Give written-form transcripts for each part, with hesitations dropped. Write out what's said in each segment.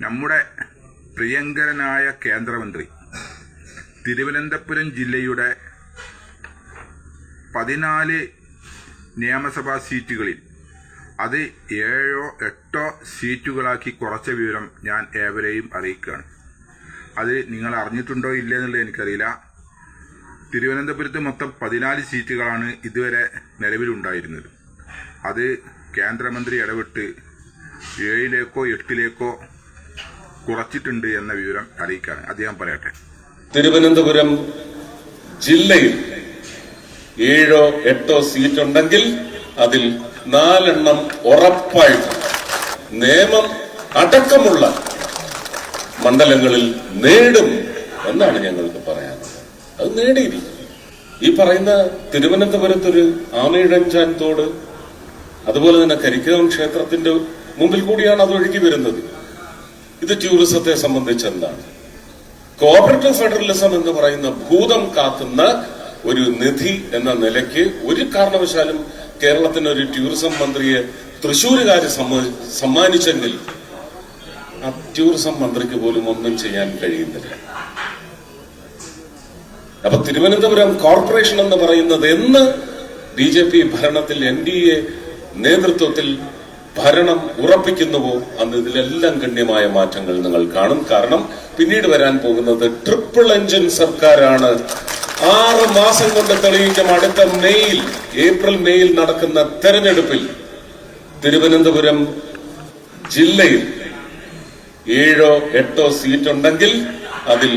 നമ്മുടെ പ്രിയങ്കരനായ കേന്ദ്രമന്ത്രി തിരുവനന്തപുരം ജില്ലയുടെ 14 നിയമസഭാ സീറ്റുകളിൽ അത് 7 8 സീറ്റുകളാക്കി കുറച്ച വിവരം ഞാൻ ഏവരെയും അറിയിക്കുകയാണ്. അത് നിങ്ങൾ അറിഞ്ഞിട്ടുണ്ടോ ഇല്ലേ എന്നുള്ളത് എനിക്കറിയില്ല. തിരുവനന്തപുരത്ത് മൊത്തം 14 സീറ്റുകളാണ് ഇതുവരെ നിലവിലുണ്ടായിരുന്നത്. അത് കേന്ദ്രമന്ത്രി ഇടപെട്ട് 7ലേക്കോ 8ലേക്കോ കുറച്ചിട്ടുണ്ട് എന്ന വിവരം അറിയിക്കാണ്. അദ്ദേഹം പറയട്ടെ. തിരുവനന്തപുരം ജില്ലയിൽ 7 8 സീറ്റുണ്ടെങ്കിൽ അതിൽ 4 ഉറപ്പായിട്ട് നിയമം അടക്കമുള്ള മണ്ഡലങ്ങളിൽ നേടും എന്നാണ് ഞങ്ങൾക്ക് പറയാനുള്ളത്. അത് നേടിയിരിക്കും. ഈ പറയുന്ന തിരുവനന്തപുരത്തൊരു ആമയിഴഞ്ചാൻ തോട്, അതുപോലെ തന്നെ കരിക്കകം ക്ഷേത്രത്തിന്റെ മുമ്പിൽ കൂടിയാണ് അത് ഒഴുകി വരുന്നത്. ഇത് ടൂറിസത്തെ സംബന്ധിച്ച് എന്താണ്? കോഓപ്പറേറ്റീവ് ഫെഡറലിസം എന്ന് പറയുന്ന ഭൂതം കാക്കുന്ന ഒരു നിധി എന്ന നിലയ്ക്ക് ഒരു കാരണവശാലും കേരളത്തിന് ഒരു ടൂറിസം മന്ത്രിയെ തൃശ്ശൂരുകാര് സമ്മാനിച്ചെങ്കിൽ ആ ടൂറിസം മന്ത്രിക്ക് പോലും ഒന്നും ചെയ്യാൻ കഴിയുന്നില്ല. അപ്പൊ തിരുവനന്തപുരം കോർപ്പറേഷൻ എന്ന് പറയുന്നത് എന്ന് BJP ഭരണത്തിൽ NDA നേതൃത്വത്തിൽ ഭരണം ഉറപ്പിക്കുന്നുവോ അന്ന് ഇതിലെല്ലാം ഗണ്യമായ മാറ്റങ്ങൾ നിങ്ങൾ കാണും. കാരണം പിന്നീട് വരാൻ പോകുന്നത് ട്രിപ്പിൾ എഞ്ചിൻ സർക്കാരാണ്. 6 മാസം കൊണ്ട് തെളിയിക്കും. അടുത്ത ഏപ്രിൽ മെയിൽ നടക്കുന്ന തെരഞ്ഞെടുപ്പിൽ തിരുവനന്തപുരം ജില്ലയിൽ 7 8 സീറ്റുണ്ടെങ്കിൽ അതിൽ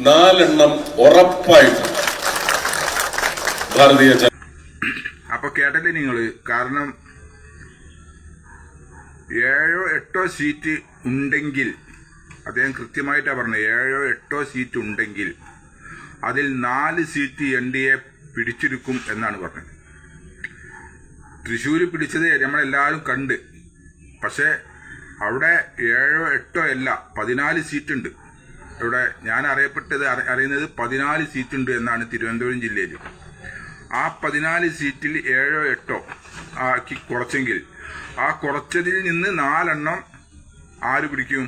4 ഉറപ്പായിട്ട് ഭാരതീയ ജനത. അപ്പൊ കേട്ടല്ലേ നിങ്ങള്? കാരണം 7 8 സീറ്റ് ഉണ്ടെങ്കിൽ, അദ്ദേഹം കൃത്യമായിട്ടാണ് പറഞ്ഞത്, 7 8 സീറ്റ് ഉണ്ടെങ്കിൽ അതിൽ 4 സീറ്റ് NDA പിടിച്ചെടുക്കും എന്നാണ് പറഞ്ഞത്. തൃശ്ശൂർ പിടിച്ചത് നമ്മളെല്ലാവരും കണ്ട്. പക്ഷെ അവിടെ 7 8 അല്ല, 14 സീറ്റുണ്ട്. ഇവിടെ ഞാൻ അറിയുന്നത് 14 സീറ്റുണ്ട് എന്നാണ് തിരുവനന്തപുരം ജില്ലയിൽ. ആ 14 സീറ്റിൽ 7 8 ആക്കി കുറച്ചെങ്കിൽ ആ കുറച്ചതിൽ നിന്ന് 4 ആര് പിടിക്കും?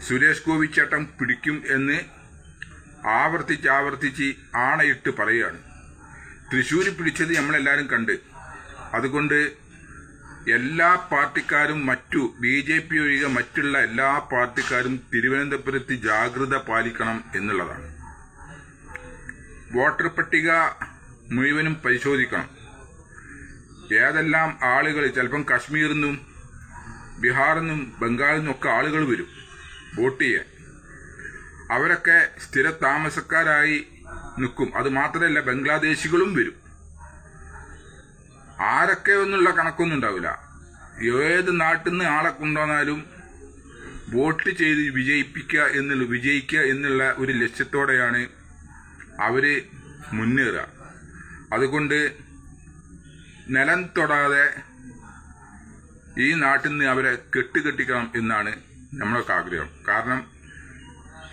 സുരേഷ് ഗോപി ചേട്ടൻ പിടിക്കും എന്ന് ആവർത്തിച്ച് ആണയിട്ട് പറയുകയാണ്. തൃശ്ശൂർ പിടിച്ചത് നമ്മളെല്ലാവരും കണ്ട്. അതുകൊണ്ട് എല്ലാ പാർട്ടിക്കാരും BJP ഒഴികെ മറ്റുള്ള എല്ലാ പാർട്ടിക്കാരും തിരുവനന്തപുരത്ത് ജാഗ്രത പാലിക്കണം എന്നുള്ളതാണ്. വോട്ടർ പട്ടിക മുഴുവനും പരിശോധിക്കണം. ഏതെല്ലാം ആളുകൾ, ചിലപ്പം കശ്മീരിൽ നിന്നും ബീഹാറിൽ നിന്നും ബംഗാളിൽ നിന്നും ഒക്കെ ആളുകൾ വരും വോട്ട് ചെയ്യാൻ. അവരൊക്കെ സ്ഥിര താമസക്കാരായി നിൽക്കും. അത് മാത്രമല്ല, ബംഗ്ലാദേശികളും വരും. ആരൊക്കെ എന്നുള്ള കണക്കൊന്നും ഉണ്ടാവില്ല. ഏത് നാട്ടിൽ നിന്ന് ആളെ കൊണ്ടുവന്നാലും വോട്ട് ചെയ്ത് വിജയിക്കുക എന്നുള്ള ഒരു ലക്ഷ്യത്തോടെയാണ് അവര് മുന്നേറുക. അതുകൊണ്ട് നിലം തൊടാതെ ഈ നാട്ടിൽ നിന്ന് അവരെ കെട്ടിക്കണം എന്നാണ് നമ്മളൊക്കെ ആഗ്രഹം. കാരണം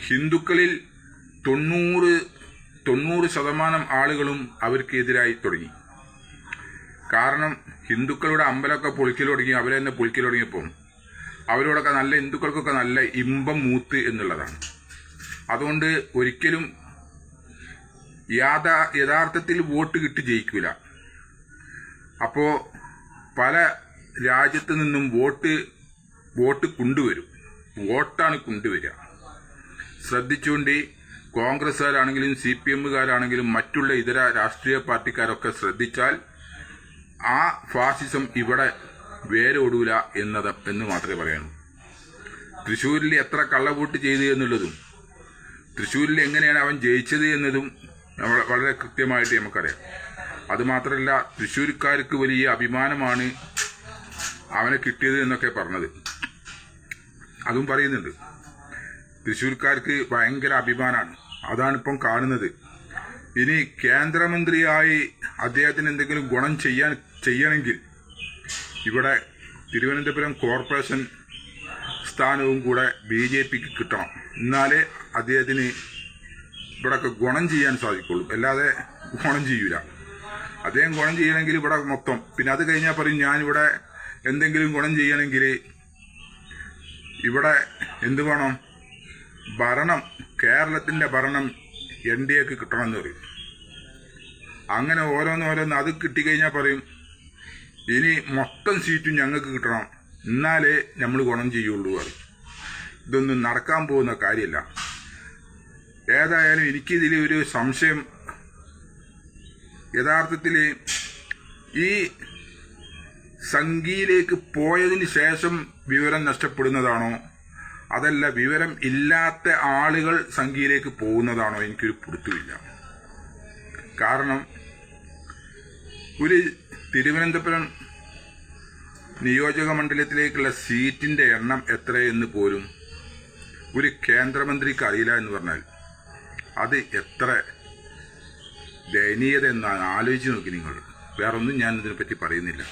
ഹിന്ദുക്കളിൽ 90% ആളുകളും അവർക്ക് എതിരായി തുടങ്ങി. കാരണം ഹിന്ദുക്കളുടെ അമ്പലമൊക്കെ പൊളിക്കൽ തുടങ്ങി, അവരെ തന്നെ പൊളിക്കൽ തുടങ്ങിയപ്പോൾ അവരോടൊക്കെ ഹിന്ദുക്കൾക്കൊക്കെ നല്ല ഇമ്പം മൂത്ത് എന്നുള്ളതാണ്. അതുകൊണ്ട് ഒരിക്കലും യഥാർത്ഥത്തിൽ വോട്ട് കിട്ടി ജയിക്കൂല. അപ്പോ പല രാജ്യത്തു നിന്നും വോട്ട് കൊണ്ടുവരും. വോട്ടാണ് കൊണ്ടുവരിക. ശ്രദ്ധിച്ചുകൊണ്ട് കോൺഗ്രസ്സുകാരാണെങ്കിലും CPMകാരാണെങ്കിലും മറ്റുള്ള ഇതര രാഷ്ട്രീയ പാർട്ടിക്കാരൊക്കെ ശ്രദ്ധിച്ചാൽ ആ ഫാസിസം ഇവിടെ വേരോടൂല എന്ന് മാത്രമേ പറയാനൂ. തൃശ്ശൂരിൽ എത്ര കള്ളവോട്ട് ചെയ്തു എന്നുള്ളതും തൃശ്ശൂരിൽ എങ്ങനെയാണ് അവൻ ജയിച്ചത് എന്നതും വളരെ കൃത്യമായിട്ട് നമുക്കറിയാം. അതുമാത്രമല്ല, തൃശ്ശൂർക്കാർക്ക് വലിയ അഭിമാനമാണ് അവനെ കിട്ടിയത് എന്നൊക്കെ പറഞ്ഞത്. അതും പറയുന്നുണ്ട്. തൃശ്ശൂർക്കാർക്ക് ഭയങ്കര അഭിമാനമാണ്. അതാണിപ്പം കാണുന്നത്. ഇനി കേന്ദ്രമന്ത്രിയായി അദ്ദേഹത്തിന് എന്തെങ്കിലും ഗുണം ചെയ്യണമെങ്കിൽ ഇവിടെ തിരുവനന്തപുരം കോർപ്പറേഷൻ സ്ഥാനവും കൂടെ BJPക്ക് കിട്ടണം. എന്നാലേ അദ്ദേഹത്തിന് ഇവിടെയൊക്കെ ഗുണം ചെയ്യാൻ സാധിക്കുള്ളൂ. അല്ലാതെ ഗുണം ചെയ്യൂല. അദ്ദേഹം ഗുണം ചെയ്യണമെങ്കിൽ ഇവിടെ മൊത്തം, പിന്നെ അത് കഴിഞ്ഞാൽ പറയും ഞാനിവിടെ എന്തെങ്കിലും ഗുണം ചെയ്യണമെങ്കിൽ ഇവിടെ എന്ത് വേണം? ഭരണം, കേരളത്തിൻ്റെ ഭരണം NDAക്ക് കിട്ടണമെന്ന് പറയും. അങ്ങനെ ഓരോന്നോരോന്ന് അത് കിട്ടിക്കഴിഞ്ഞാൽ പറയും ഇനി മൊത്തം സീറ്റും ഞങ്ങൾക്ക് കിട്ടണം, എന്നാലേ നമ്മൾ ഗുണം ചെയ്യുള്ളൂ പറയും. ഇതൊന്നും നടക്കാൻ പോകുന്ന കാര്യമല്ല. ഏതായാലും എനിക്കിതിൽ ഒരു സംശയം, യഥാർത്ഥത്തിൽ ഈ സംഘിയിലേക്ക് പോയതിന് ശേഷം വിവരം നഷ്ടപ്പെടുന്നതാണോ, അതല്ല വിവരം ഇല്ലാത്ത ആളുകൾ സംഘിയിലേക്ക് പോകുന്നതാണോ, എനിക്കൊരു പിടുത്തമില്ല. കാരണം ഒരു തിരുവനന്തപുരം നിയോജക മണ്ഡലത്തിലേക്കുള്ള സീറ്റിൻ്റെ എണ്ണം എത്രയെന്ന് പോലും ഒരു കേന്ദ്രമന്ത്രിക്ക് അറിയില്ല എന്ന് പറഞ്ഞാൽ അത് എത്ര ദയനീയത എന്നാണ് ആലോചിച്ച് നോക്കി നിങ്ങൾ. വേറൊന്നും ഞാൻ ഇതിനെപ്പറ്റി പറയുന്നില്ല.